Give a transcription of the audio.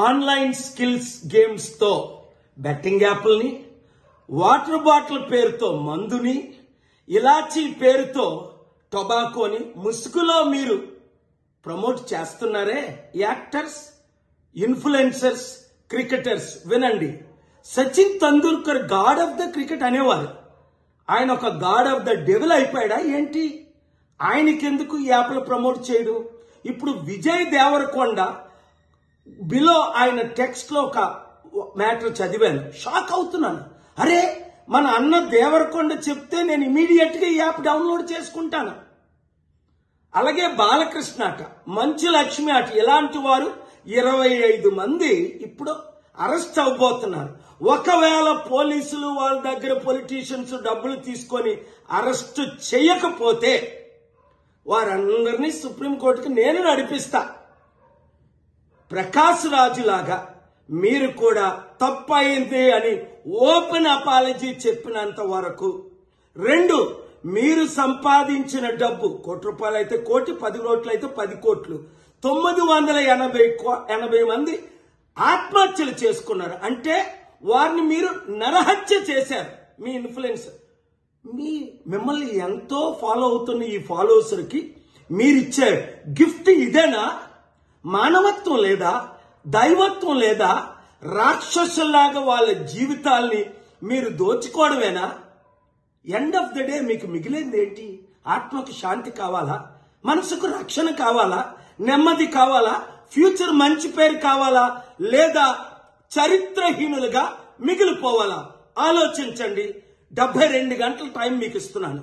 Online skills games తో betting యాప్ల్ని, water bottle పేరుతో మందుని, ఇలాచీ పేరుతో టొబాకోని ముసుగులో మీరు ప్రమోట్ చేస్తున్నారే యాక్టర్స్, ఇన్ఫ్లుయెన్సర్స్, క్రికెటర్స్. వినండి, Sachin Tendulkar god of the cricket అనేవారు. ఆయన ఒక గాడ్ ఆఫ్ ద డెవిల్ అయిపోయాడా ఏంటి? ఆయనకెందుకు ఈ యాప్లు ప్రమోట్ చేయడు? ఇప్పుడు విజయ్ దేవరకొండ బిలో ఆయన టెక్స్ట్ లో ఒక మ్యాటర్ చదివాను, షాక్ అవుతున్నాను. అరే, మన అన్న దేవరకొండ చెప్తే నేను ఇమీడియట్ గా ఈ యాప్ డౌన్లోడ్ చేసుకుంటాను. అలాగే బాలకృష్ణ అట, మంచు లక్ష్మి అట, ఇలాంటి వారు 25 మంది ఇప్పుడు అరెస్ట్ అవ్వబోతున్నారు. ఒకవేళ పోలీసులు వాళ్ళ దగ్గర పొలిటీషియన్స్ డబ్బులు తీసుకొని అరెస్ట్ చేయకపోతే వారందరినీ సుప్రీంకోర్టుకి నేను నడిపిస్తా. ప్రకాష్ రాజు లాగా మీరు కూడా తప్పయింది అని ఓపెన్ అపాలజీ చెప్పినంత వరకు, 2, మీరు సంపాదించిన డబ్బు ₹1 అయితే 1 కోటి, 10 కోట్లు అయితే 10 కోట్లు, 980 మంది ఆత్మహత్యలు చేసుకున్నారు. అంటే వారిని మీరు నరహత్య చేశారు. మీ ఇన్ఫ్లుయెన్సర్ మిమ్మల్ని ఎంతో ఫాలో అవుతున్న ఈ ఫాలోవర్స్కి మీరిచ్చే గిఫ్ట్ ఇదేనా? మానవత్వం లేదా? దైవత్వం లేదా? రాక్షసుల్లాగా వాళ్ళ జీవితాల్ని మీరు దోచుకోవడమేనా? ఎండ్ ఆఫ్ ద డే మీకు మిగిలింది ఏంటి? ఆత్మకు శాంతి కావాలా? మనసుకు రక్షణ కావాలా? నెమ్మది కావాలా? ఫ్యూచర్ మంచి పేరు కావాలా? లేదా చరిత్రహీనులుగా మిగిలిపోవాలా? ఆలోచించండి. 72 గంటల టైం మీకు ఇస్తున్నాను.